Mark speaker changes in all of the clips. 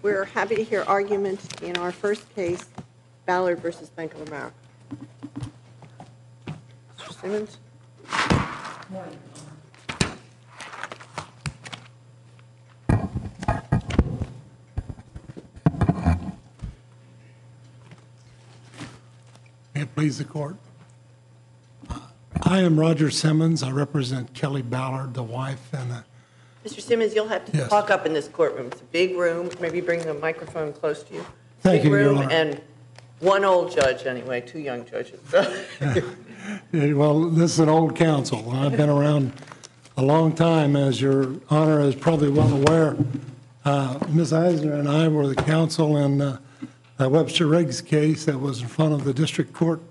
Speaker 1: We're happy to hear argument in our first case, Ballard versus Bank of America. Mr. Simmons?
Speaker 2: May it please the court. I am Roger Simmons. I represent Kellie Ballard, the wife, and
Speaker 1: Mr. Simmons, you'll have to talk up in this courtroom. It's a big room. Maybe bring the microphone close to you.
Speaker 2: Thank you, Your Honor.
Speaker 1: And one old judge anyway, 2 young judges.
Speaker 2: Well, this is an old council. I've been around a long time, as Your Honor is probably well aware. Ms. Eisner and I were the counsel in the Webster Riggs case that was in front of the district court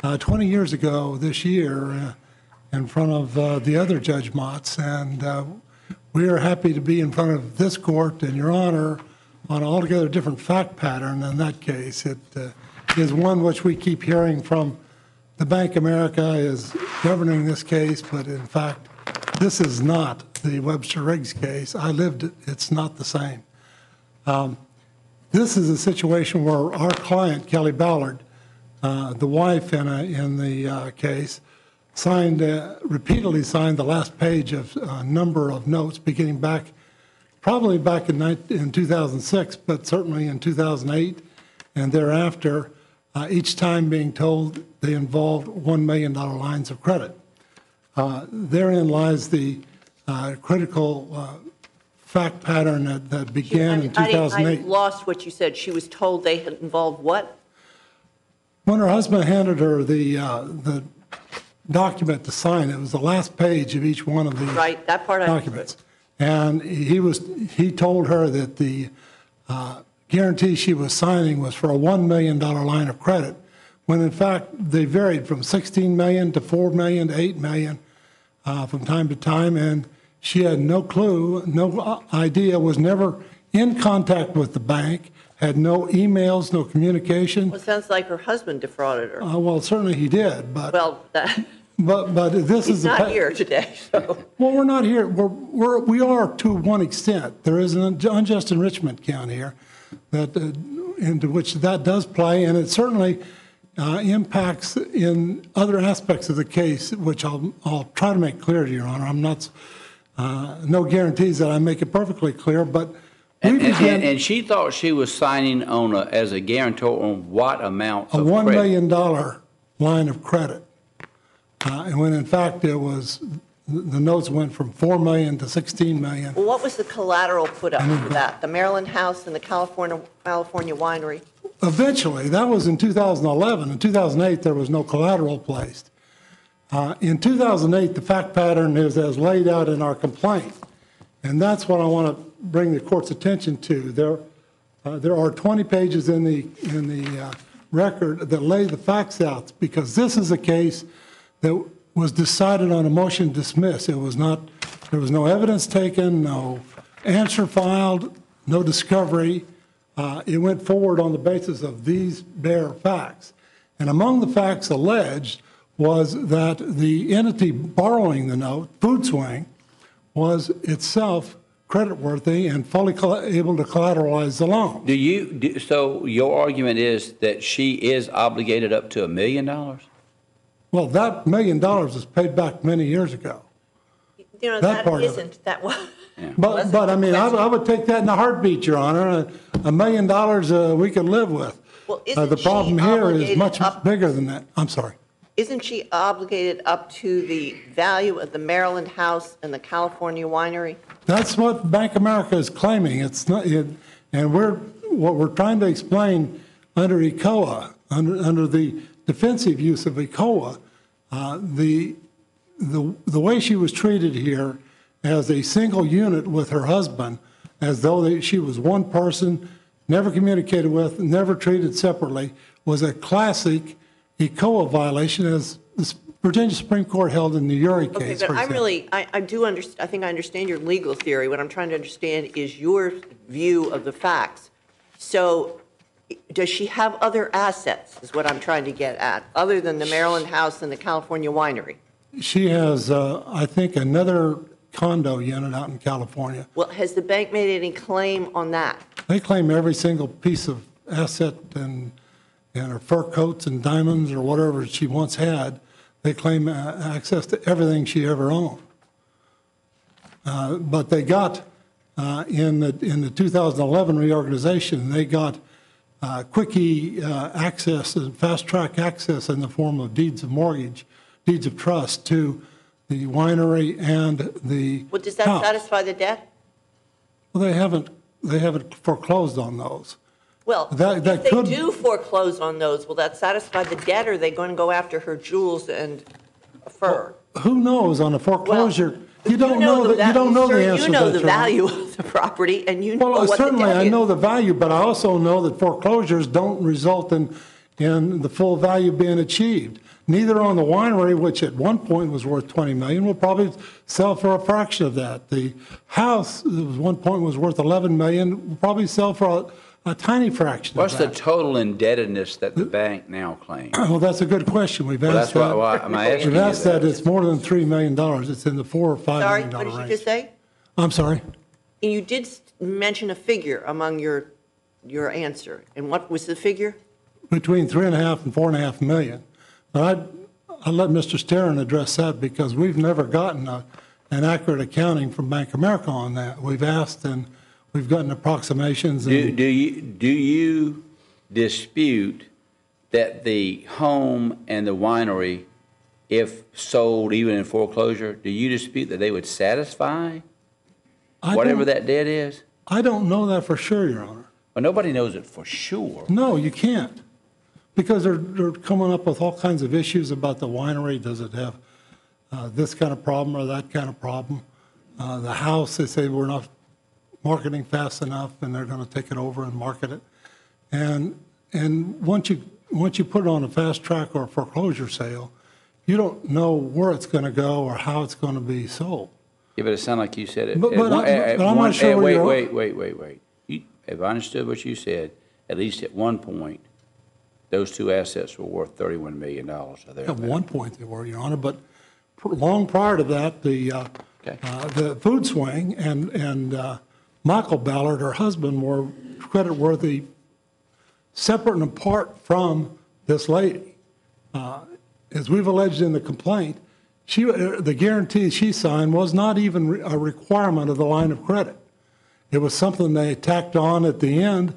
Speaker 2: 20 years ago this year in front of the other Judge Motts. And we are happy to be in front of this court and Your Honor on an altogether different fact pattern than that case. It is one which we keep hearing from the Bank of America is governing this case, but in fact, this is not the Webster Riggs case. I lived it. It's not the same. This is a situation where our client, Kellie Ballard, the wife in the case, repeatedly signed the last page of a number of notes beginning probably back in 2006, but certainly in 2008 and thereafter, each time being told they involved $1 million lines of credit. Therein lies the critical fact pattern that began in 2008.
Speaker 1: I lost what you said. She was told they had involved what?
Speaker 2: When her husband handed her the document to sign, it was the last page of each one of these
Speaker 1: that part
Speaker 2: documents. And he told her that the guarantee she was signing was for a $1 million line of credit, when in fact they varied from $16 million to $4 million to $8 million from time to time. And she had no clue, no idea, was never in contact with the bank, had no emails, no communication.
Speaker 1: Well, it sounds like her husband defrauded her.
Speaker 2: Well, certainly he did, but but this
Speaker 1: he's
Speaker 2: is
Speaker 1: not here today. So.
Speaker 2: Well, we're not here. We are to one extent. There is an unjust enrichment count here that into which that does play, and it certainly impacts in other aspects of the case, which I'll try to make clear to Your Honor. I'm not no guarantees that I make it perfectly clear, but.
Speaker 3: And she thought she was signing on as a guarantor on what amount of
Speaker 2: $1
Speaker 3: credit?
Speaker 2: million line of credit. And when in fact it was, the notes went from $4 million to $16 million.
Speaker 1: Well, what was the collateral put up for that? The Maryland house and the California winery?
Speaker 2: Eventually, that was in 2011. In 2008, there was no collateral placed. In 2008, the fact pattern is as laid out in our complaint. And that's what I want to bring the court's attention to. There are 20 pages in the record that lay the facts out, because this is a case that was decided on a motion to dismiss. It was not, there was no evidence taken, no answer filed, no discovery. It went forward on the basis of these bare facts. And among the facts alleged was that the entity borrowing the note, Food Swing, was itself creditworthy and fully able to collateralize the loan.
Speaker 3: So your argument is that she is obligated up to $1 million?
Speaker 2: Well, that $1 million was paid back many years ago.
Speaker 1: You know, that isn't that well.
Speaker 3: Yeah.
Speaker 2: But I mean, I would take that in a heartbeat, Your Honor. $1 million we could live with.
Speaker 1: Well,
Speaker 2: the problem here is much bigger than that. I'm sorry.
Speaker 1: Isn't she obligated up to the value of the Maryland house and the California winery? That's
Speaker 2: what Bank of America is claiming. It's not, and what we're trying to explain under ECOA, under the defensive use of ECOA, the way she was treated here as a single unit with her husband, as though she was one person, never communicated with, never treated separately, was a classic ECOA violation, as the Virginia Supreme Court held in the Uri case.
Speaker 1: Okay, but I think I understand your legal theory. What I'm trying to understand is your view of the facts. So does she have other assets, is what I'm trying to get at, other than the Maryland house and the California winery?
Speaker 2: She has, I think, another condo unit out in California.
Speaker 1: Well, has the bank made any claim on that?
Speaker 2: They claim every single piece of asset and her fur coats and diamonds or whatever she once had. They claim access to everything she ever owned. But they got, in the 2011 reorganization, they got quickie access and fast-track access in the form of deeds of mortgage, deeds of trust to the winery and the
Speaker 1: Well, does that
Speaker 2: house.
Speaker 1: satisfy the debt?
Speaker 2: Well, they haven't foreclosed on those.
Speaker 1: Well,
Speaker 2: That
Speaker 1: if they
Speaker 2: could-
Speaker 1: do foreclose on those, will that satisfy the debt, or are they going to go after her jewels and fur?
Speaker 2: Who knows on a foreclosure? You don't know
Speaker 1: the
Speaker 2: that. You don't know the
Speaker 1: sir,
Speaker 2: answer.
Speaker 1: You know
Speaker 2: to
Speaker 1: the
Speaker 2: that, Your Honor.
Speaker 1: value of the property, and you know
Speaker 2: Well,
Speaker 1: what the
Speaker 2: certainly
Speaker 1: debt
Speaker 2: I
Speaker 1: is.
Speaker 2: know the value, but I also know that foreclosures don't result in the full value being achieved. Neither on the winery, which at one point was worth $20 million, will probably sell for a fraction of that. The house, that was one point was worth $11 million, will probably sell for a tiny fraction
Speaker 3: What's
Speaker 2: of
Speaker 3: the
Speaker 2: that.
Speaker 3: total indebtedness that the bank now claims?
Speaker 2: Well, that's a good question. We've
Speaker 3: Well,
Speaker 2: asked
Speaker 3: that's
Speaker 2: that.
Speaker 3: why I'm asking
Speaker 2: We've
Speaker 3: you
Speaker 2: asked that.
Speaker 3: that.
Speaker 2: It's more than $3 million. It's in the $4 or $5
Speaker 1: Sorry,
Speaker 2: million
Speaker 1: what did you
Speaker 2: range.
Speaker 1: just say?
Speaker 2: I'm sorry.
Speaker 1: You did mention a figure among your answer, and what was the figure?
Speaker 2: Between 3.5 and 4.5 million. But I'll let Mr. Sterren address that because we've never gotten an accurate accounting from Bank of America on that. We've asked and we've gotten approximations.
Speaker 3: Do
Speaker 2: And
Speaker 3: you dispute that the home and the winery, if sold even in foreclosure, do you dispute that they would satisfy whatever that debt is?
Speaker 2: I don't know that for sure, Your Honor.
Speaker 3: Well, nobody knows it for sure.
Speaker 2: No, you can't. Because they're coming up with all kinds of issues about the winery. Does it have this kind of problem or that kind of problem? The house, they say we're not marketing fast enough, and they're going to take it over and market it. And once you put it on a fast track or a foreclosure sale, you don't know where it's going to go or how it's going to be sold.
Speaker 3: Yeah, but it sounded like you said it.
Speaker 2: But I'm not sure where
Speaker 3: Wait,
Speaker 2: you're-
Speaker 3: wait. If I understood what you said, at least at one point, those two assets were worth $31 million. Or
Speaker 2: At
Speaker 3: thereabouts.
Speaker 2: one point they were, Your Honor, but long prior to that, the food swing and Michael Ballard, her husband, were credit-worthy separate and apart from this lady. As we've alleged in the complaint, the guarantee she signed was not even a requirement of the line of credit. It was something they tacked on at the end,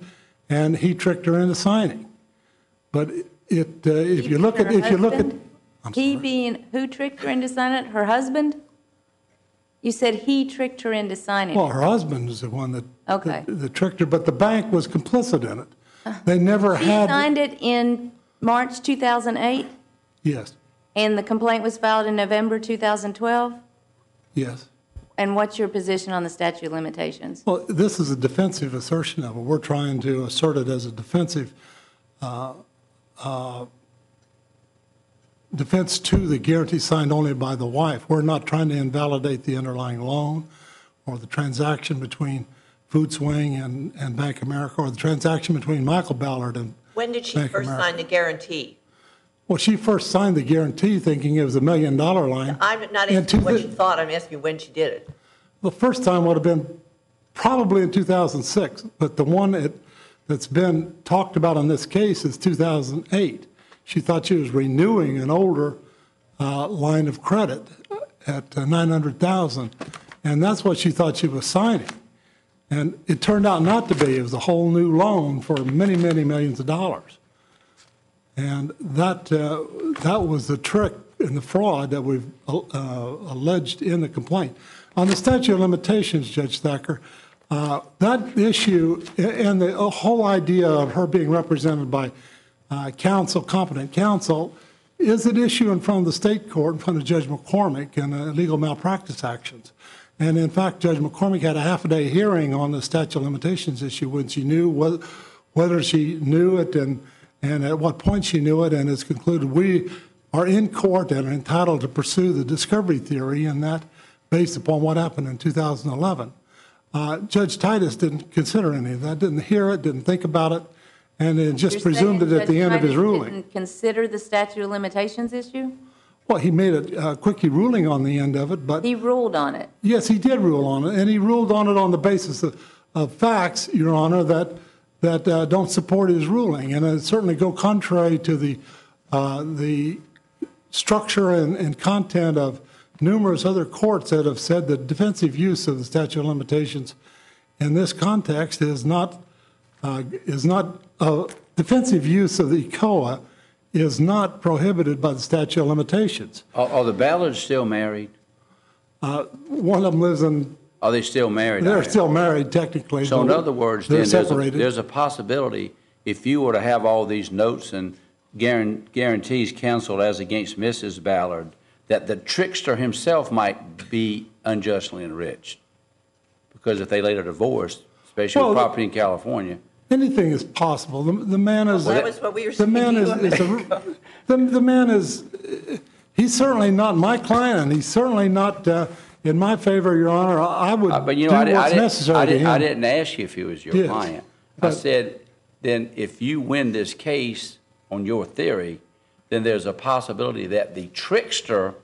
Speaker 2: and he tricked her into signing. But if you look at,
Speaker 4: He being, who tricked her into signing it? Her husband? You said he tricked her into signing
Speaker 2: well,
Speaker 4: it.
Speaker 2: her husband is the one
Speaker 4: Okay.
Speaker 2: that tricked her, but the bank was complicit in it. They never
Speaker 4: She
Speaker 2: had.
Speaker 4: signed it in March 2008,
Speaker 2: Yes,
Speaker 4: and the complaint was filed in November 2012?
Speaker 2: yes.
Speaker 4: And what's your position on the statute of limitations?
Speaker 2: Well, this is a defensive assertion of it. We're trying to assert it as a defensive defense to the guarantee signed only by the wife. We're not trying to invalidate the underlying loan or the transaction between Food Swing and Bank of America or the transaction between Michael Ballard and
Speaker 1: When did she
Speaker 2: Bank of
Speaker 1: first
Speaker 2: America.
Speaker 1: sign the guarantee?
Speaker 2: Well, she first signed the guarantee thinking it was $1 million line.
Speaker 1: I'm not
Speaker 2: And
Speaker 1: asking what
Speaker 2: to
Speaker 1: she
Speaker 2: the-
Speaker 1: thought, I'm asking when she did it.
Speaker 2: The first time would have been probably in 2006, but the one that's been talked about in this case is 2008. She thought she was renewing an older line of credit at $900,000, and that's what she thought she was signing. And it turned out not to be. It was a whole new loan for many, many millions of dollars. And that was the trick and the fraud that we've alleged in the complaint. On the statute of limitations, Judge Thacker, that issue and the whole idea of her being represented by counsel, competent counsel, is an issue in front of the state court, in front of Judge McCormick in legal malpractice actions. And in fact, Judge McCormick had a half-a-day hearing on the statute of limitations issue when she knew whether she knew it and at what point she knew it, and has concluded we are in court and are entitled to pursue the discovery theory, and that based upon what happened in 2011. Judge Titus didn't consider any of that, didn't hear it, didn't think about it, and then just
Speaker 4: You're
Speaker 2: presumed
Speaker 4: saying
Speaker 2: it at the
Speaker 4: Judge
Speaker 2: end of his
Speaker 4: Titus
Speaker 2: ruling.
Speaker 4: didn't consider the statute of limitations issue?
Speaker 2: Well, he made a quickie ruling on the end of it, but
Speaker 4: He ruled on it.
Speaker 2: yes, he did rule on it, and he ruled on it on the basis of facts, Your Honor, that don't support his ruling, and it certainly go contrary to the structure and content of numerous other courts that have said that defensive use of the statute of limitations in this context is not defensive use of the ECOA is not prohibited by the statute of limitations.
Speaker 3: Are the Ballards still married?
Speaker 2: One of them lives in.
Speaker 3: Are they still married?
Speaker 2: They're still married technically.
Speaker 3: So in other words,
Speaker 2: they're
Speaker 3: then
Speaker 2: separated.
Speaker 3: there's a possibility if you were to have all these notes and guarantees canceled as against Mrs. Ballard, that the trickster himself might be unjustly enriched. Because if they later divorced, especially with property in California.
Speaker 2: Anything is possible. The man is.
Speaker 1: Well, that was what we were
Speaker 2: The man the man is. He's certainly not my client, and he's certainly not in my favor, Your Honor. I would
Speaker 3: But you
Speaker 2: do
Speaker 3: know,
Speaker 2: what's necessary to him.
Speaker 3: I didn't ask you if he was your
Speaker 2: Yes,
Speaker 3: client. I
Speaker 2: but-
Speaker 3: said, then if you win this case on your theory, then there's a possibility that the trickster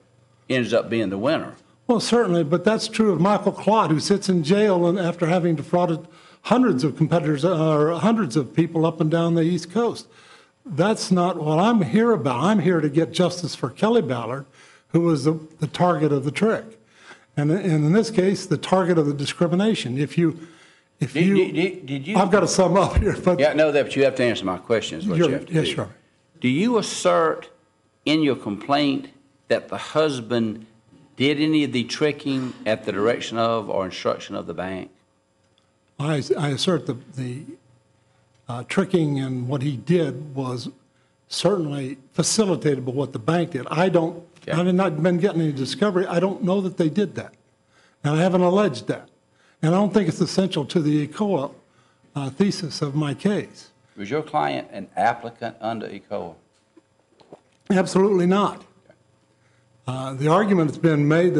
Speaker 3: ends up being the winner.
Speaker 2: Well, certainly, but that's true of Michael Claude, who sits in jail and after having defrauded hundreds of competitors or hundreds of people up and down the East Coast. That's not what I'm here about. I'm here to get justice for Kellie Ballard, who was the target of the trick. And in this case, the target of the discrimination. Did you? I've got to sum up here. But
Speaker 3: Yeah, no, but you have to answer my question. Is what you have to
Speaker 2: yes,
Speaker 3: do.
Speaker 2: sure.
Speaker 3: Do you assert in your complaint that the husband did any of the tricking at the direction of or instruction of the bank?
Speaker 2: I assert the tricking and what he did was certainly facilitated by what the bank did. I've not been getting any discovery. I don't know that they did that. And I haven't alleged that. And I don't think it's essential to the ECOA thesis of my case.
Speaker 3: Was your client an applicant under ECOA?
Speaker 2: Absolutely not. The argument has been made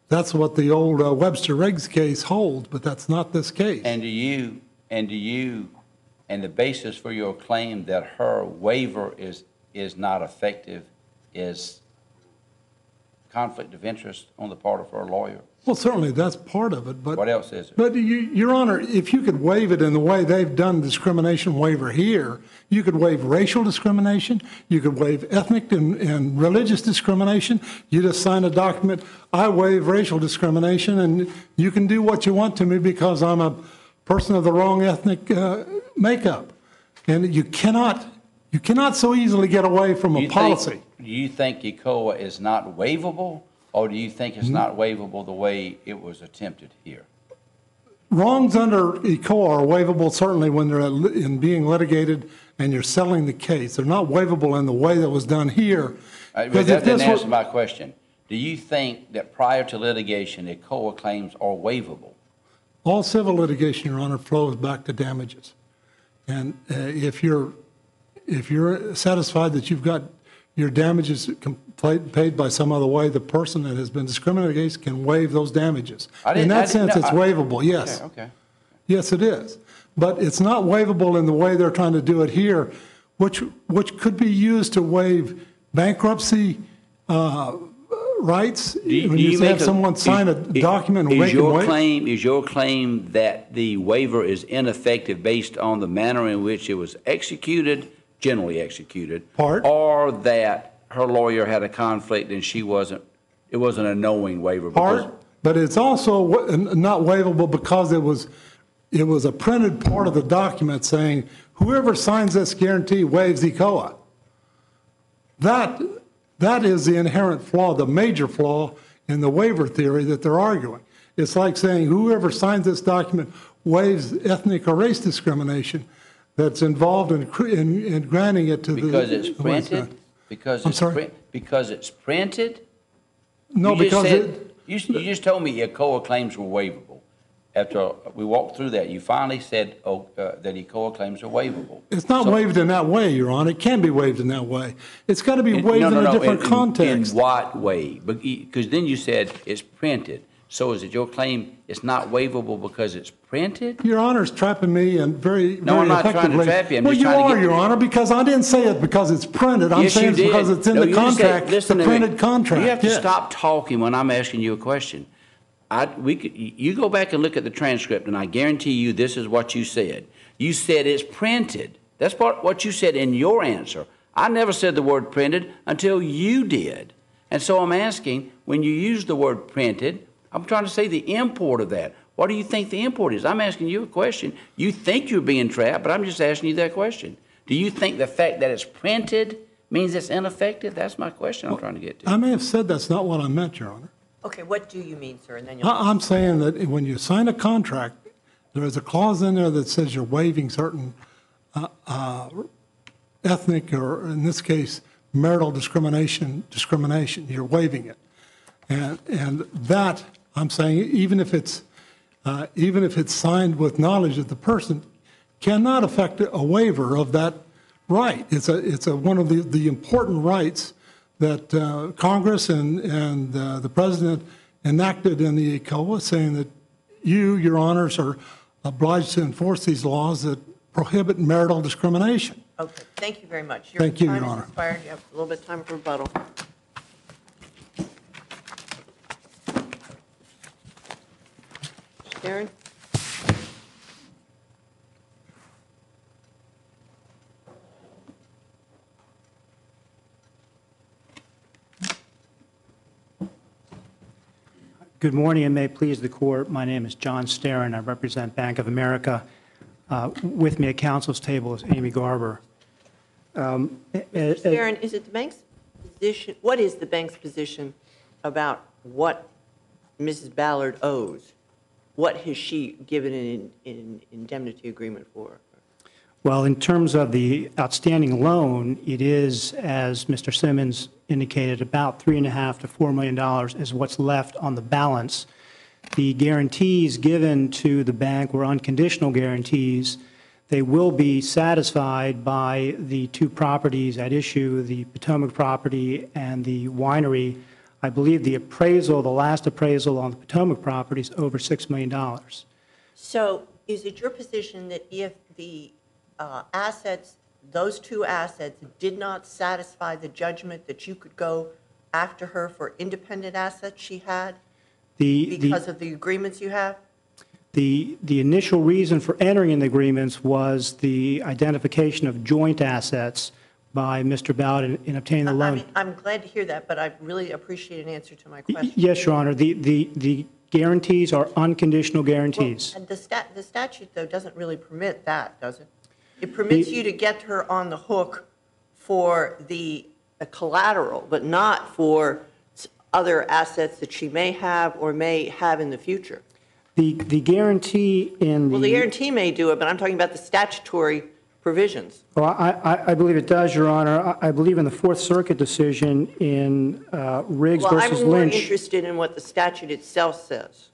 Speaker 2: that's what the old Webster Riggs case holds, but that's not this case.
Speaker 3: And the basis for your claim that her waiver is not effective is conflict of interest on the part of her lawyer?
Speaker 2: Well, certainly that's part of it, but
Speaker 3: What else is it?
Speaker 2: But Your Honor, if you could waive it in the way they've done discrimination waiver here, you could waive racial discrimination, you could waive ethnic and religious discrimination. You just sign a document, I waive racial discrimination, and you can do what you want to me because I'm a person of the wrong ethnic makeup. And you cannot so easily get away from a policy.
Speaker 3: Do you think ECOA is not waivable, or do you think it's not waivable the way it was attempted here?
Speaker 2: Wrongs under ECOA are waivable certainly when they're in being litigated and you're settling the case. They're not waivable in the way that was done here.
Speaker 3: But that didn't answer my question. Do you think that prior to litigation, ECOA claims are waivable?
Speaker 2: All civil litigation, Your Honor, flows back to damages. And if you're satisfied that you've got your damages paid by some other way, the person that has been discriminated against can waive those damages. In that sense, it's waivable, yes.
Speaker 3: Okay.
Speaker 2: Yes, it is. But it's not waivable in the way they're trying to do it here, which could be used to waive bankruptcy rights. When you have someone sign a document and make them waive.
Speaker 3: Is your claim that the waiver is ineffective based on the manner in which it was executed, generally executed, or that her lawyer had a conflict and it wasn't a knowing waiver?
Speaker 2: But it's also not waivable because it was a printed part of the document saying whoever signs this guarantee waives ECOA. That is the inherent flaw, the major flaw in the waiver theory that they're arguing. It's like saying whoever signs this document waives ethnic or race discrimination that's involved in granting it to
Speaker 3: because it's printed? Because it's printed?
Speaker 2: No,
Speaker 3: you just told me ECOA claims were waivable. After we walked through that, you finally said that ECOA claims are waivable.
Speaker 2: It's not waived in that way, Your Honor. It can be waived in that way. It's got to be waived in a different context.
Speaker 3: In what way? Because then you said it's printed. So is it your claim it's not waivable because it's printed?
Speaker 2: Your Honor's trapping me and very,
Speaker 3: No,
Speaker 2: very
Speaker 3: I'm not trying to
Speaker 2: effectively.
Speaker 3: trap you. I'm
Speaker 2: Well,
Speaker 3: just
Speaker 2: you
Speaker 3: trying to
Speaker 2: are,
Speaker 3: get-
Speaker 2: Your Honor, because I didn't say it because it's printed. I'm
Speaker 3: Yes, you
Speaker 2: saying it's
Speaker 3: did.
Speaker 2: because it's in
Speaker 3: No,
Speaker 2: the
Speaker 3: you just said-
Speaker 2: contract,
Speaker 3: listen
Speaker 2: the
Speaker 3: to me.
Speaker 2: printed contract.
Speaker 3: You have to
Speaker 2: Yes.
Speaker 3: stop talking when I'm asking you a question. You go back and look at the transcript, and I guarantee you this is what you said. You said it's printed. That's what you said in your answer. I never said the word printed until you did. And so I'm asking, when you use the word printed, I'm trying to say the import of that. What do you think the import is? I'm asking you a question. You think you're being trapped, but I'm just asking you that question. Do you think the fact that it's printed means it's ineffective? That's my question I'm trying to get to.
Speaker 2: I may have said that's not what I meant, Your Honor.
Speaker 1: Okay, what do you mean, sir? And then you'll.
Speaker 2: I'm saying that when you sign a contract, there is a clause in there that says you're waiving certain ethnic, or in this case, marital discrimination. You're waiving it. And that, I'm saying, even if it's signed with knowledge of the person, cannot affect a waiver of that right. It's one of the important rights that Congress and the President enacted in the ECOA, saying that Your Honors, are obliged to enforce these laws that prohibit marital discrimination.
Speaker 1: Okay, thank you very much.
Speaker 2: Thank you, Your
Speaker 1: Your time
Speaker 2: Honor.
Speaker 1: has expired. You have a little bit of time for rebuttal. Sharon?
Speaker 5: Good morning, and may it please the court. My name is John Starrin. I represent Bank of America. With me at counsel's table is Amy Garber.
Speaker 1: Sharon, is it the bank's position, what is the bank's position about what Mrs. Ballard owes? What has she given an indemnity agreement for?
Speaker 5: Well, in terms of the outstanding loan, it is, as Mr. Simmons indicated, about $3.5 to $4 million is what's left on the balance. The guarantees given to the bank were unconditional guarantees. They will be satisfied by the two properties at issue, the Potomac property and the winery. I believe the last appraisal on the Potomac property is over $6 million.
Speaker 1: So is it your position that if the assets, those two assets, did not satisfy the judgment, that you could go after her for independent assets she had because of the agreements you have?
Speaker 5: The initial reason for entering in the agreements was the identification of joint assets by Mr. Ballard in obtaining the loan.
Speaker 1: I'm glad to hear that, but I really appreciate an answer to my question.
Speaker 5: Yes, Your Honor. The guarantees are unconditional guarantees.
Speaker 1: Well, and the statute, though, doesn't really permit that, does it? It permits you to get her on the hook for the collateral, but not for other assets that she may have or may have in the future.
Speaker 5: The guarantee in the...
Speaker 1: Well, the guarantee may do it, but I'm talking about the statutory provisions.
Speaker 5: Well, I believe it does, Your Honor. I believe in the Fourth Circuit decision in Riggs
Speaker 1: Well,
Speaker 5: versus
Speaker 1: I'm more
Speaker 5: Lynch...
Speaker 1: interested in what the statute itself says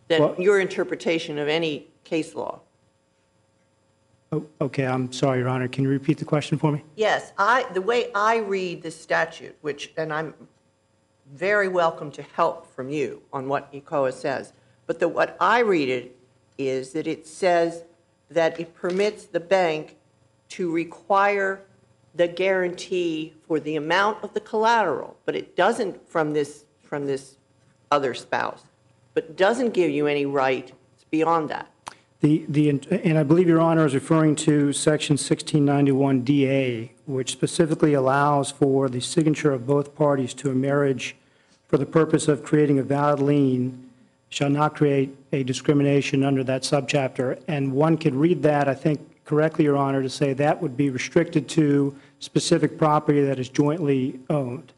Speaker 1: than your interpretation of any case law.
Speaker 5: Oh, okay, I'm sorry, Your Honor. Can you repeat the question for me?
Speaker 1: Yes, the way I read the statute, and I'm very welcome to help from you on what ECOA says, but what I read it is that it says that it permits the bank to require the guarantee for the amount of the collateral, but it doesn't from this other spouse, but doesn't give you any right beyond that.
Speaker 5: And I believe Your Honor is referring to Section 1691DA, which specifically allows for the signature of both parties to a marriage for the purpose of creating a valid lien shall not create a discrimination under that subchapter. And one could read that, I think, correctly, Your Honor, to say that would be restricted to specific property that is jointly owned.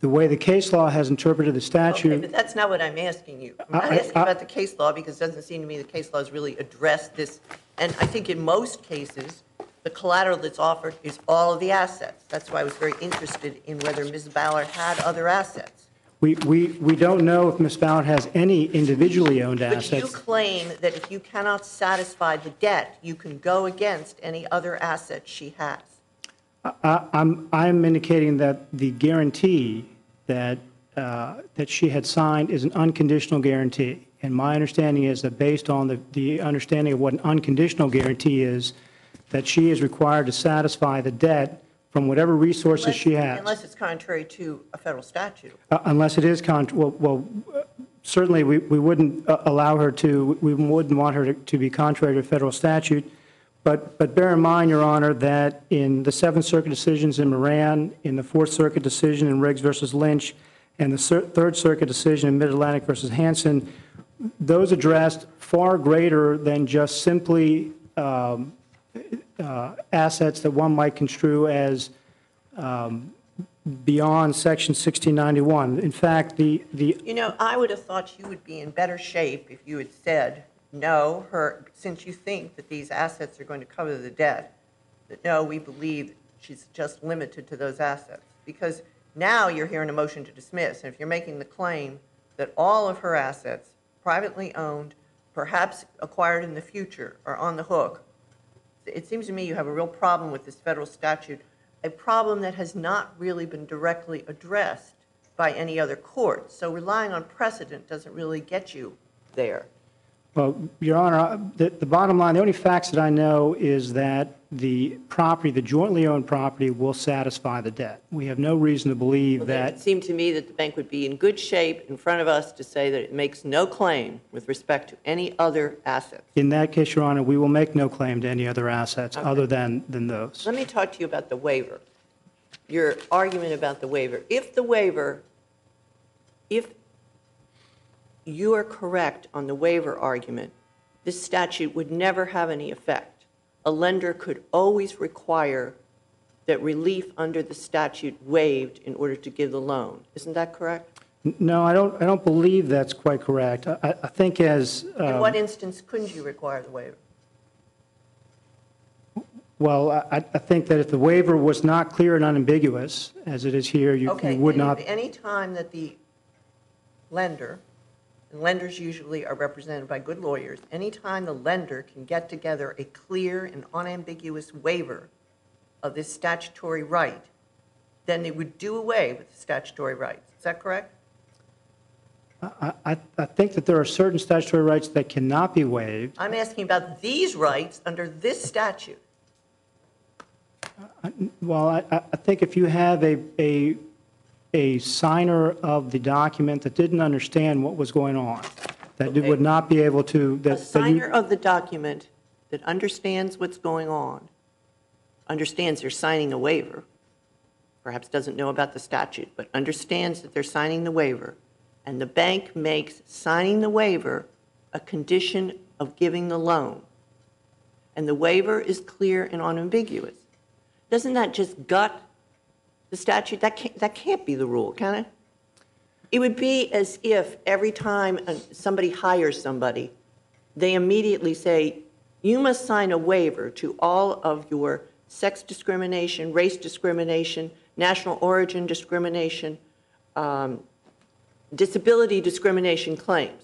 Speaker 5: The way the case law has interpreted the statute...
Speaker 1: Okay, but that's not what I'm asking you. I'm not asking about the case law because it doesn't seem to me the case law has really addressed this. And I think in most cases, the collateral that's offered is all of the assets. That's why I was very interested in whether Ms. Ballard had other assets.
Speaker 5: We don't know if Ms. Ballard has any individually owned
Speaker 1: But
Speaker 5: assets.
Speaker 1: you claim that if you cannot satisfy the debt, you can go against any other assets she has.
Speaker 5: I'm indicating that the guarantee that that she had signed is an unconditional guarantee. And my understanding is that based on the understanding of what an unconditional guarantee is, that she is required to satisfy the debt from whatever resources she has.
Speaker 1: Unless it's contrary to a federal statute.
Speaker 5: Unless it is, certainly we wouldn't allow her to, we wouldn't want her to be contrary to federal statute. But bear in mind, Your Honor, that in the Seventh Circuit decisions in Moran, in the Fourth Circuit decision in Riggs versus Lynch, and the Third Circuit decision in Mid-Atlantic versus Hansen, those addressed far greater than just simply assets that one might construe as beyond Section 1691. In fact,
Speaker 1: You know, I would have thought you would be in better shape if you had said, no, since you think that these assets are going to cover the debt, that no, we believe she's just limited to those assets. Because now you're hearing a motion to dismiss, and if you're making the claim that all of her assets, privately owned, perhaps acquired in the future, are on the hook, it seems to me you have a real problem with this federal statute, a problem that has not really been directly addressed by any other court. So relying on precedent doesn't really get you there.
Speaker 5: Well, Your Honor, the bottom line, the only facts that I know is that the property, the jointly owned property, will satisfy the debt. We have no reason to believe that.
Speaker 1: It seemed to me that the bank would be in good shape in front of us to say that it makes no claim with respect to any other assets.
Speaker 5: In that case, Your Honor, we will make no claim to any other assets other than those.
Speaker 1: Let me talk to you about the waiver, your argument about the waiver. If you are correct on the waiver argument, this statute would never have any effect. A lender could always require that relief under the statute waived in order to give the loan. Isn't that correct?
Speaker 5: No, I don't believe that's quite correct. I think as
Speaker 1: In what instance couldn't you require the waiver?
Speaker 5: well, I think that if the waiver was not clear and unambiguous, as it is here, you would not.
Speaker 1: Any time that the lender, and lenders usually are represented by good lawyers, anytime the lender can get together a clear and unambiguous waiver of this statutory right, then they would do away with the statutory rights. Is that correct?
Speaker 5: I think that there are certain statutory rights that cannot be waived.
Speaker 1: I'm asking about these rights under this statute.
Speaker 5: Well, I think if you have a signer of the document that didn't understand what was going on, that it would not be able to.
Speaker 1: A signer of the document that understands what's going on, understands they're signing a waiver, perhaps doesn't know about the statute, but understands that they're signing the waiver, and the bank makes signing the waiver a condition of giving the loan, and the waiver is clear and unambiguous. Doesn't that just gut the statute? That can't be the rule, can it? It would be as if every time somebody hires somebody, they immediately say, you must sign a waiver to all of your sex discrimination, race discrimination, national origin discrimination, disability discrimination claims.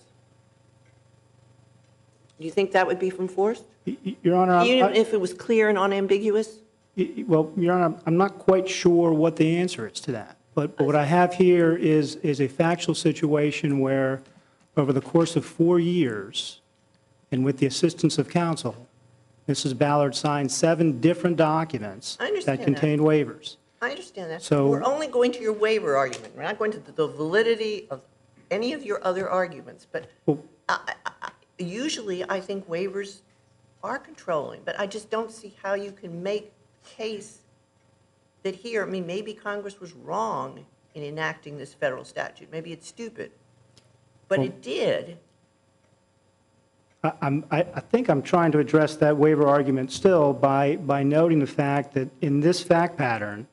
Speaker 1: Do you think that would be enforced?
Speaker 5: Your Honor,
Speaker 1: even if it was clear and unambiguous?
Speaker 5: Well, Your Honor, I'm not quite sure what the answer is to that. But what I have here is a factual situation where over the course of 4 years, and with the assistance of counsel, Mrs. Ballard signed 7 different documents that contained waivers.
Speaker 1: I understand that.
Speaker 5: So
Speaker 1: we're only going to your waiver argument. We're not going to the validity of any of your other arguments. But usually I think waivers are controlling, but I just don't see how you can make a case that here, I mean, maybe Congress was wrong in enacting this federal statute. Maybe it's stupid, but it did.
Speaker 5: I think I'm trying to address that waiver argument still by noting the fact that in this fact pattern,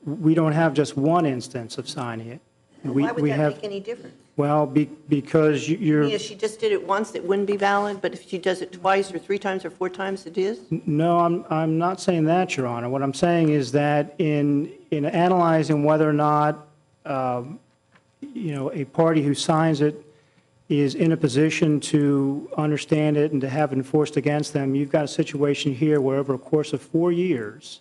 Speaker 5: we don't have just one instance of signing it.
Speaker 1: Why would that make any difference?
Speaker 5: Well, because you're...
Speaker 1: I mean, if she just did it once, it wouldn't be valid, but if she does it twice or 3 times or 4 times, it is?
Speaker 5: No, I'm not saying that, Your Honor. What I'm saying is that in analyzing whether or not, a party who signs it is in a position to understand it and to have it enforced against them, you've got a situation here where over a course of 4 years,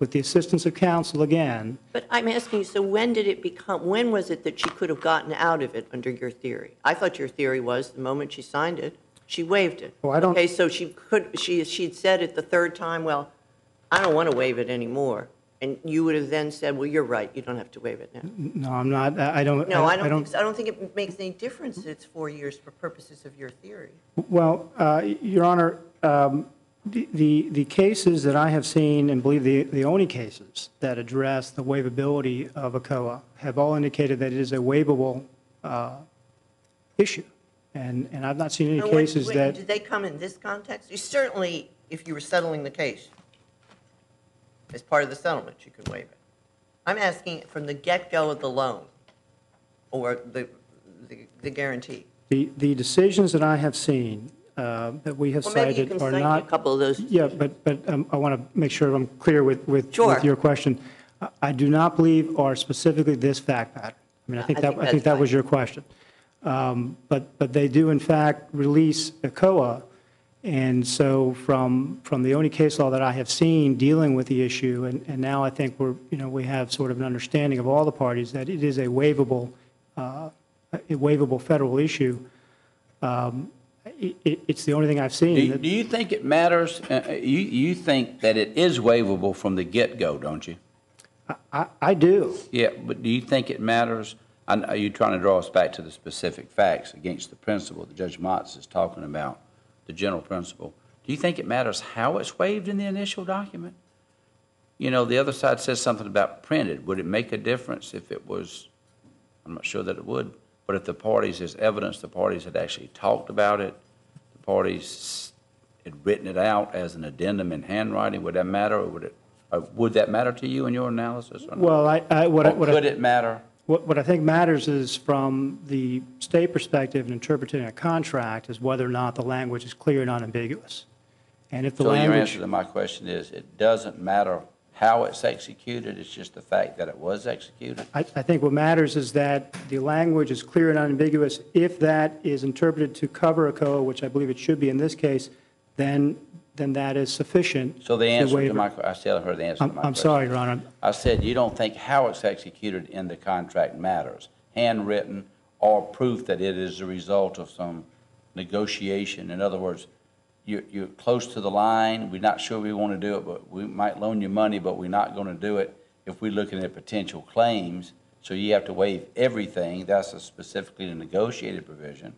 Speaker 5: with the assistance of counsel again.
Speaker 1: But I'm asking you, so when was it that she could have gotten out of it under your theory? I thought your theory was the moment she signed it, she waived it.
Speaker 5: Well, I don't-
Speaker 1: Okay, so she'd said it the third time, well, I don't want to waive it anymore. And you would have then said, well, you're right, you don't have to waive it now.
Speaker 5: No, I'm not, I don't.
Speaker 1: No, I don't think so. I don't think it makes any difference that it's 4 years for purposes of your theory.
Speaker 5: Well, Your Honor, the cases that I have seen, and believe the only cases that address the waivability of a COA have all indicated that it is a waivable issue. And I've not seen any
Speaker 1: Now,
Speaker 5: cases that.
Speaker 1: Did they come in this context? You certainly, if you were settling the case, as part of the settlement, you could waive it. I'm asking from the get-go of the loan or the guarantee.
Speaker 5: The decisions that I have seen that we have
Speaker 1: Well, maybe you
Speaker 5: cited
Speaker 1: can
Speaker 5: are
Speaker 1: cite
Speaker 5: not.
Speaker 1: a couple of those.
Speaker 5: Yeah, but I want to make sure I'm clear with
Speaker 1: Sure.
Speaker 5: your question. I do not believe are specifically this fact pattern. I mean, I think
Speaker 1: that's
Speaker 5: that was
Speaker 1: fine.
Speaker 5: your question. But they do in fact release a COA. And so from the only case law that I have seen dealing with the issue, and now I think we have sort of an understanding of all the parties that it is a waivable federal issue. It's the only thing I've seen.
Speaker 3: Do you think it matters? You think that it is waivable from the get-go, don't you?
Speaker 5: I do.
Speaker 3: Yeah, but do you think it matters? Are you trying to draw us back to the specific facts against the principle that Judge Motz is talking about, the general principle? Do you think it matters how it's waived in the initial document? You know, the other side says something about printed. Would it make a difference if it was, I'm not sure that it would, but if the parties, as evidence, the parties had actually talked about it, the parties had written it as an addendum in handwriting, would that matter, or would that matter to you in your analysis? Or not?
Speaker 5: Well,
Speaker 3: Could it matter?
Speaker 5: What I think matters is from the state perspective in interpreting a contract is whether or not the language is clear and unambiguous. And if the
Speaker 3: So your
Speaker 5: language.
Speaker 3: answer to my question is, it doesn't matter how it's executed, it's just the fact that it was executed?
Speaker 5: I think what matters is that the language is clear and unambiguous. If that is interpreted to cover a COA, which I believe it should be in this case, then that is sufficient.
Speaker 3: So the answer
Speaker 5: waive
Speaker 3: to
Speaker 5: it.
Speaker 3: my, I still heard the answer to my question.
Speaker 5: I'm sorry, Your Honor.
Speaker 3: I said you don't think how it's executed in the contract matters, handwritten or proof that it is a result of some negotiation. In other words, you're close to the line, we're not sure we want to do it, but we might loan you money, but we're not going to do it if we're looking at potential claims. So you have to waive everything. That's specifically a negotiated provision,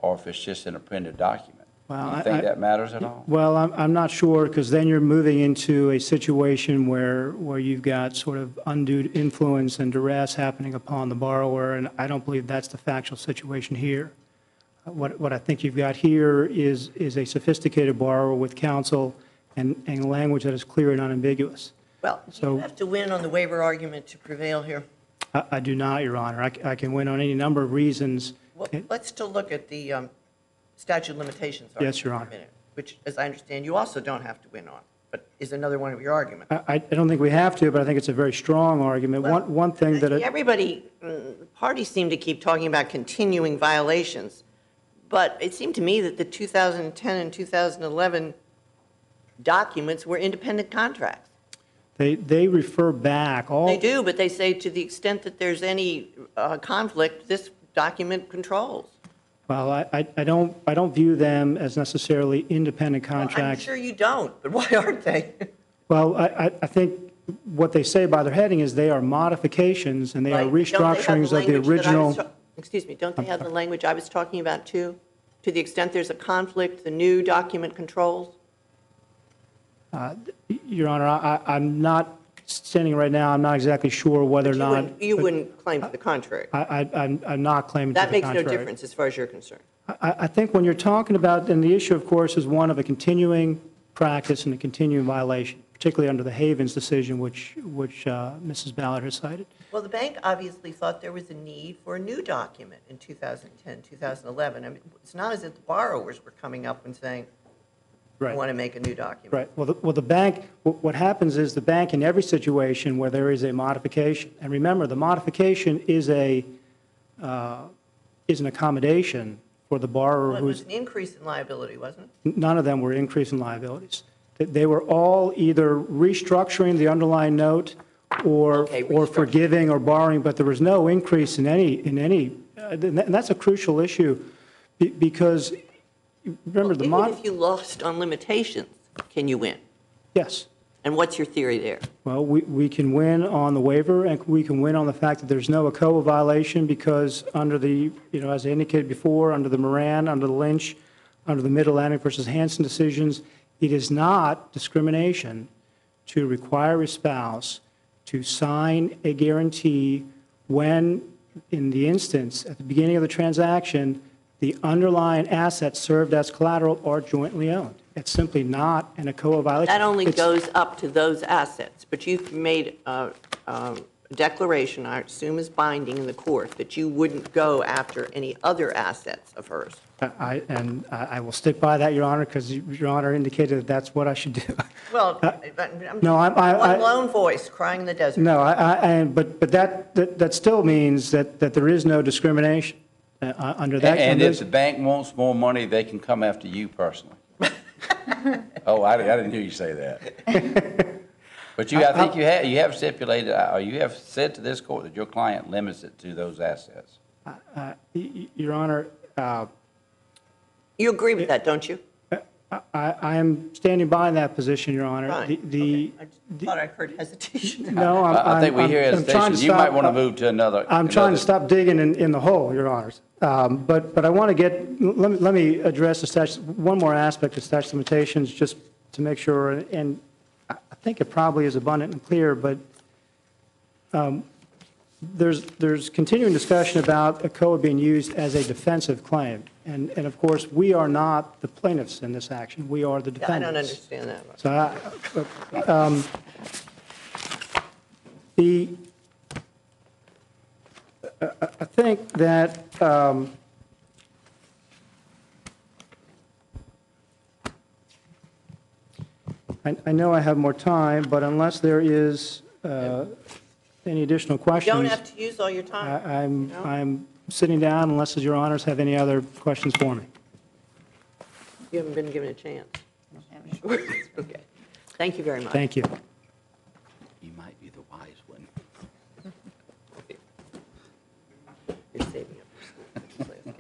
Speaker 3: or if it's just in a printed document.
Speaker 5: Well,
Speaker 3: Do you think that matters at all?
Speaker 5: Well, I'm not sure, because then you're moving into a situation where you've got sort of undue influence and duress happening upon the borrower, and I don't believe that's the factual situation here. What I think you've got here is a sophisticated borrower with counsel and language that is clear and unambiguous.
Speaker 1: Well, do you have to win on the waiver argument to prevail here?
Speaker 5: I do not, Your Honor. I can win on any number of reasons.
Speaker 1: Well, let's still look at the statute of limitations argument
Speaker 5: Yes, Your
Speaker 1: for a
Speaker 5: Honor.
Speaker 1: minute, which, as I understand, you also don't have to win on, but is another one of your arguments.
Speaker 5: I don't think we have to, but I think it's a very strong argument.
Speaker 1: Well,
Speaker 5: One thing that.
Speaker 1: Everybody, parties seem to keep talking about continuing violations, but it seemed to me that the 2010 and 2011 documents were independent contracts.
Speaker 5: They refer back all.
Speaker 1: They do, but they say to the extent that there's any conflict, this document controls.
Speaker 5: Well, I don't view them as necessarily independent
Speaker 1: Well, I'm
Speaker 5: contracts.
Speaker 1: sure you don't, but why aren't they?
Speaker 5: Well, I think what they say by their heading is they are modifications and they are
Speaker 1: Right. Don't they have
Speaker 5: restructurings of the
Speaker 1: language that I was
Speaker 5: original.
Speaker 1: Excuse me, don't they have the language I was talking about too? To the extent there's a conflict, the new document controls?
Speaker 5: Your Honor, I'm not standing right now, I'm not exactly sure whether or not.
Speaker 1: You wouldn't claim to the contrary.
Speaker 5: I'm not claiming to the
Speaker 1: That makes no
Speaker 5: contrary.
Speaker 1: difference as far as you're concerned.
Speaker 5: I think when you're talking about, and the issue, of course, is one of a continuing practice and a continuing violation, particularly under the Havens decision, which Mrs. Ballard has cited.
Speaker 1: Well, the bank obviously thought there was a need for a new document in 2010, 2011. I mean, it's not as if the borrowers were coming up and saying, I
Speaker 5: Right.
Speaker 1: want to make a new document.
Speaker 5: Right. Well, the bank, what happens is the bank in every situation where there is a modification, and remember, the modification is an accommodation for the borrower
Speaker 1: Well, it was
Speaker 5: who's,
Speaker 1: an increase in liability, wasn't it?
Speaker 5: none of them were increasing liabilities. They were all either restructuring the underlying note or
Speaker 1: restructuring.
Speaker 5: forgiving or borrowing, but there was no increase in any, and that's a crucial issue because remember the
Speaker 1: Even if you lost on limitations, can you win?
Speaker 5: Yes.
Speaker 1: And what's your theory there?
Speaker 5: Well, we can win on the waiver, and we can win on the fact that there's no ACOA violation because under the, as I indicated before, under the Moran, under the Lynch, under the Mid-Atlantic versus Hansen decisions, it is not discrimination to require a spouse to sign a guarantee when, in the instance, at the beginning of the transaction, the underlying assets served as collateral are jointly owned. It's simply not an ACOA violation.
Speaker 1: That only goes up to those assets, but you've made a declaration, I assume is binding in the court, that you wouldn't go after any other assets of hers.
Speaker 5: I will stick by that, Your Honor, because Your Honor indicated that that's what I should do.
Speaker 1: Well,
Speaker 5: No,
Speaker 1: one lone voice crying in the desert.
Speaker 5: No, but that still means that there is no discrimination under that.
Speaker 3: And if the bank wants more money, they can come after you personally. Oh, I didn't hear you say that. But I think you have stipulated, or you have said to this court that your client limits it to those assets.
Speaker 5: Your Honor,
Speaker 1: You agree with that, don't you?
Speaker 5: I am standing by that position, Your Honor.
Speaker 1: Right. Okay. I just thought I heard hesitation.
Speaker 5: No,
Speaker 3: I think we hear
Speaker 5: I'm trying
Speaker 3: hesitation.
Speaker 5: to
Speaker 3: You might
Speaker 5: stop-
Speaker 3: want to move to another.
Speaker 5: I'm trying to stop digging in the hole, Your Honors. But I want to let me address the statute, one more aspect of statute of limitations, just to make sure, and I think it probably is abundant and clear, but there's continuing discussion about ACOA being used as a defensive claim. And of course, we are not the plaintiffs in this action. We are the
Speaker 1: I
Speaker 5: defendants.
Speaker 1: don't understand that.
Speaker 5: So I think that I know I have more time, but unless there is any additional
Speaker 1: You
Speaker 5: questions.
Speaker 1: don't have to use all your time.
Speaker 5: I'm sitting down unless your honors have any other questions for me.
Speaker 1: You haven't been given a chance. Sure. Okay. Thank you very much.
Speaker 5: Thank you.
Speaker 3: You might be the wise one.
Speaker 1: You're saving up for school.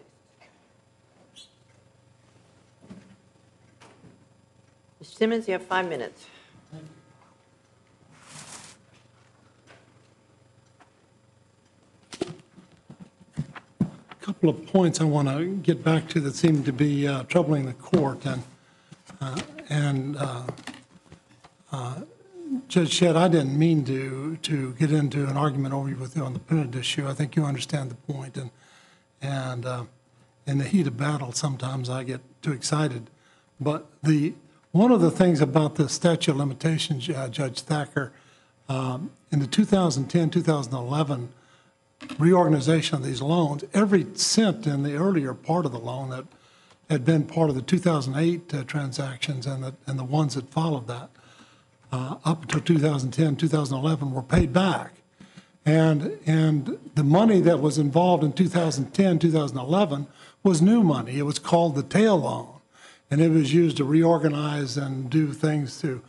Speaker 1: Mr. Simmons, you have 5 minutes.
Speaker 2: A couple of points I want to get back to that seem to be troubling the court. And Judge Shedd, I didn't mean to get into an argument over with you on the penitent issue. I think you understand the point. And in the heat of battle, sometimes I get too excited. But one of the things about the statute of limitations, Judge Thacker, in the 2010-2011 reorganization of these loans, every cent in the earlier part of the loan that had been part of the 2008 transactions and the ones that followed that, up until 2010, 2011, were paid back. And the money that was involved in 2010, 2011 was new money. It was called the tail loan. And it was used to reorganize and do things to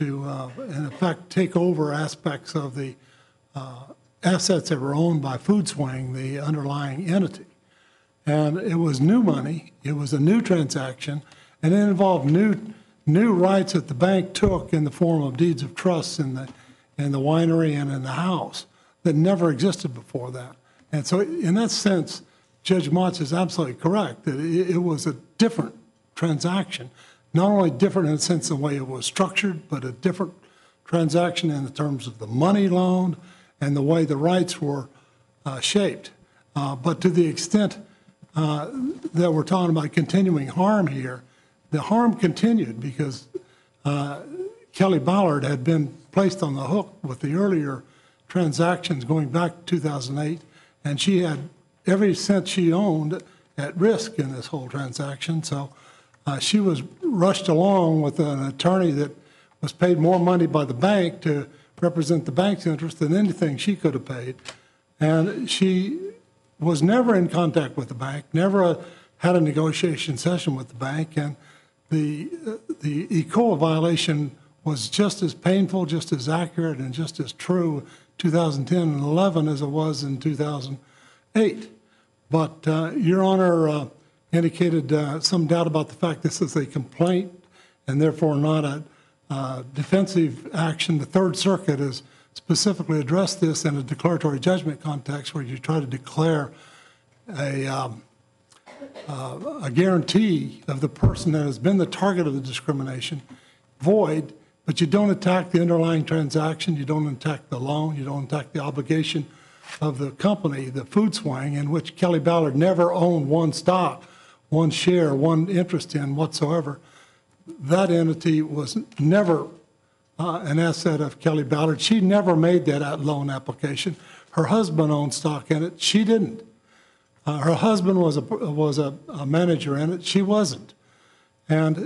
Speaker 2: in effect, take over aspects of the assets that were owned by Food Swing, the underlying entity. And it was new money. It was a new transaction. And it involved new rights that the bank took in the form of deeds of trust in the winery and in the house that never existed before that. And so in that sense, Judge Motz is absolutely correct that it was a different transaction, not only different in the sense of the way it was structured, but a different transaction in the terms of the money loaned and the way the rights were shaped. But to the extent that we're talking about continuing harm here, the harm continued because Kellie Ballard had been placed on the hook with the earlier transactions going back to 2008, and she had every cent she owned at risk in this whole transaction. So she was rushed along with an attorney that was paid more money by the bank to represent the bank's interest than anything she could have paid. And she was never in contact with the bank, never had a negotiation session with the bank, and the ECOA violation was just as painful, just as accurate, and just as true 2010 and 11 as it was in 2008. But Your Honor indicated some doubt about the fact this is a complaint and therefore not a defensive action. The Third Circuit has specifically addressed this in a declaratory judgment context where you try to declare a guarantee of the person that has been the target of the discrimination void, but you don't attack the underlying transaction, you don't attack the loan, you don't attack the obligation of the company, the food swang, in which Kellie Ballard never owned one stock, one share, one interest in whatsoever. That entity was never an asset of Kellie Ballard. She never made that loan application. Her husband owned stock in it. She didn't. Her husband was a manager in it. She wasn't. And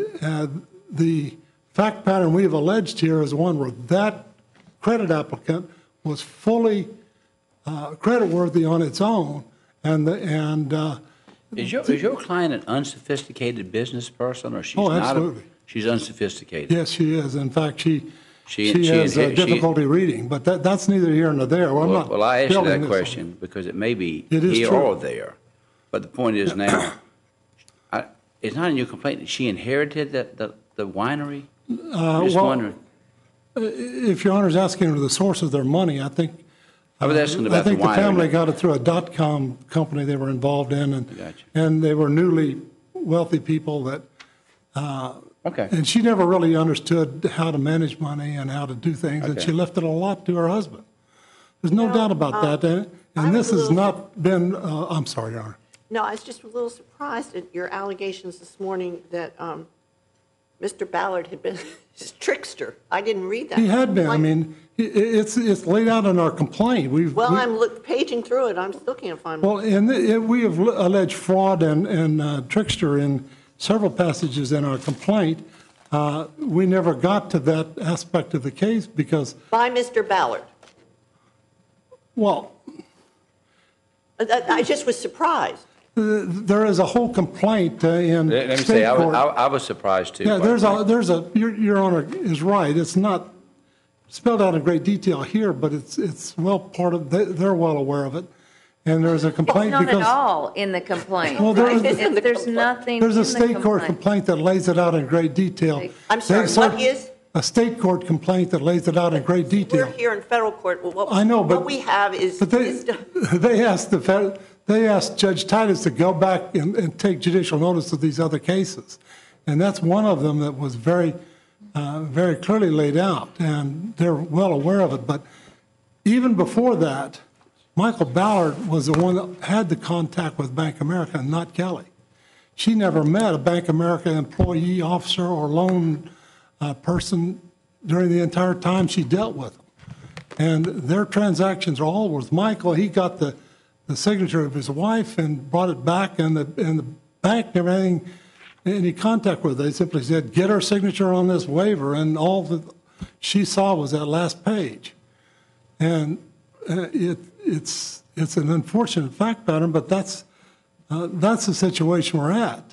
Speaker 2: the fact pattern we've alleged here is one where that credit applicant was fully creditworthy on its own.
Speaker 3: Is your client an unsophisticated business person, or she's
Speaker 2: Oh,
Speaker 3: not?
Speaker 2: absolutely.
Speaker 3: She's unsophisticated.
Speaker 2: Yes, she is. In fact, she
Speaker 3: She
Speaker 2: has difficulty reading, but that's neither here nor there.
Speaker 3: Well, I asked you
Speaker 2: building
Speaker 3: that
Speaker 2: this
Speaker 3: question because it may be
Speaker 2: It is
Speaker 3: here
Speaker 2: true.
Speaker 3: or there. But the point is now, it's not in your complaint that she inherited the winery? I'm just
Speaker 2: well,
Speaker 3: wondering.
Speaker 2: If Your Honor's asking the source of their money, I think
Speaker 3: I was asking about the
Speaker 2: the
Speaker 3: winery.
Speaker 2: family got it through a .com company they were involved in,
Speaker 3: Gotcha.
Speaker 2: and they were newly wealthy people that.
Speaker 3: Okay.
Speaker 2: And she never really understood how to manage money and how to do things, and
Speaker 3: Okay.
Speaker 2: she left it a lot to her husband. There's no doubt about that,
Speaker 1: I
Speaker 2: and
Speaker 1: was
Speaker 2: this
Speaker 1: a
Speaker 2: has
Speaker 1: little-
Speaker 2: not been. I'm sorry, Your Honor.
Speaker 1: No, I was just a little surprised at your allegations this morning that Mr. Ballard had been a trickster. I didn't read that.
Speaker 2: He had been. I mean, it's laid out in our complaint.
Speaker 1: Well, I'm paging through it. I still can't find.
Speaker 2: Well, and we have alleged fraud and trickster in several passages in our complaint. We never got to that aspect of the case because,
Speaker 1: By Mr. Ballard.
Speaker 2: well,
Speaker 1: I just was surprised.
Speaker 2: there is a whole complaint in
Speaker 3: Let me
Speaker 2: state
Speaker 3: say,
Speaker 2: court.
Speaker 3: I was surprised too.
Speaker 2: Yeah,
Speaker 3: quite frankly.
Speaker 2: Your Honor is right. It's not spelled out in great detail here, but it's well part of, they're well aware of it. And there's a
Speaker 4: It's
Speaker 2: complaint
Speaker 4: not
Speaker 2: because.
Speaker 4: at all in the complaint.
Speaker 2: Well, there is-
Speaker 4: There's nothing
Speaker 2: There's
Speaker 4: in
Speaker 2: a
Speaker 4: the
Speaker 2: state court
Speaker 4: complaint.
Speaker 2: complaint that lays it out in great detail.
Speaker 1: I'm sorry,
Speaker 2: They
Speaker 1: what
Speaker 2: said-
Speaker 1: is?
Speaker 2: A state court complaint that lays it out in great detail.
Speaker 1: We're here in federal court. Well,
Speaker 2: I know, but.
Speaker 1: what we have is.
Speaker 2: But they asked Judge Titus to go back and take judicial notice of these other cases. And that's one of them that was very clearly laid out, and they're well aware of it. But even before that, Michael Ballard was the one that had the contact with Bank of America, not Kellie. She never met a Bank of America employee, officer, or loan person during the entire time she dealt with them. And their transactions are all with Michael. He got the signature of his wife and brought it back, and the bank never had any contact with her. They simply said, get her signature on this waiver, and all that she saw was that last page. And it's an unfortunate fact pattern, but that's the situation we're at.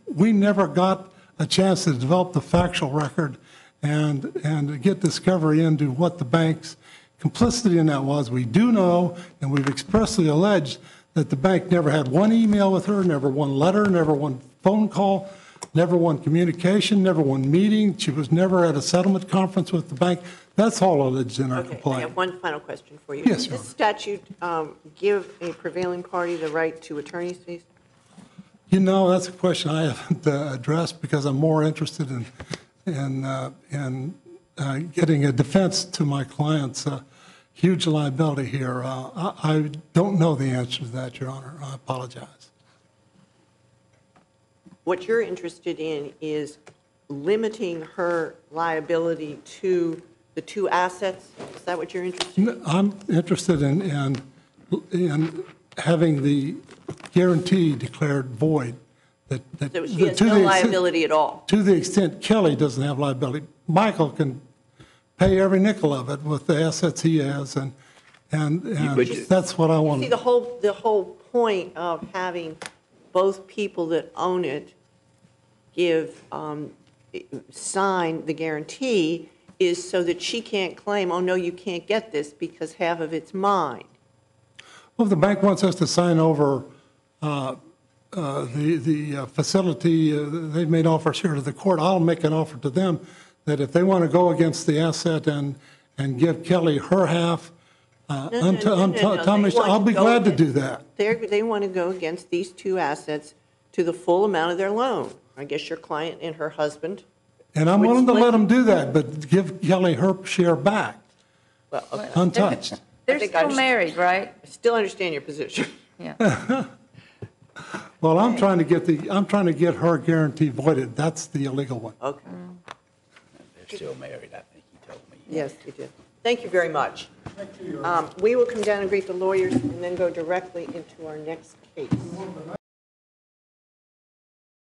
Speaker 2: We never got a chance to develop the factual record and get discovery into what the bank's complicity in that was. We do know, and we've expressly alleged, that the bank never had one email with her, never one letter, never one phone call, never one communication, never one meeting. She was never at a settlement conference with the bank. That's all alleged in our
Speaker 1: Okay, I
Speaker 2: complaint.
Speaker 1: have one final question for you.
Speaker 2: Yes,
Speaker 1: Does
Speaker 2: Your
Speaker 1: this statute give a prevailing party the right to attorney's fees?
Speaker 2: You know, that's a question I haven't addressed because I'm more interested in getting a defense to my client's huge liability here. I don't know the answer to that, Your Honor. I apologize.
Speaker 1: What you're interested in is limiting her liability to the two assets? Is that what you're interested in?
Speaker 2: I'm interested in having the guarantee declared void.
Speaker 1: So she has no liability at all?
Speaker 2: To the extent Kellie doesn't have liability, Michael can pay every nickel of it with the assets he has, and that's what I want.
Speaker 1: See, the whole point of having both people that own it sign the guarantee is so that she can't claim, oh, no, you can't get this because half of it's mine.
Speaker 2: Well, if the bank wants us to sign over the facility, they've made offers here to the court, I'll make an offer to them that if they want to go against the asset and give Kelly her half,
Speaker 1: No,
Speaker 2: I'll be glad to do that.
Speaker 1: They want to go against these two assets to the full amount of their loan. I guess your client and her husband.
Speaker 2: And I'm
Speaker 1: would
Speaker 2: willing to
Speaker 1: split-
Speaker 2: let them do that, but give Kelly her share back,
Speaker 1: Well, okay.
Speaker 2: untouched.
Speaker 4: They're
Speaker 1: think I
Speaker 4: still
Speaker 1: understand.
Speaker 4: married, right?
Speaker 1: I still understand your position.
Speaker 4: Yeah.
Speaker 2: Well, I'm trying to get her guarantee voided. That's the illegal one.
Speaker 1: Okay.
Speaker 3: They're still married, I think you told me.
Speaker 1: Yes, you did. Thank you very much. We will come down and greet the lawyers and then go directly into our next case.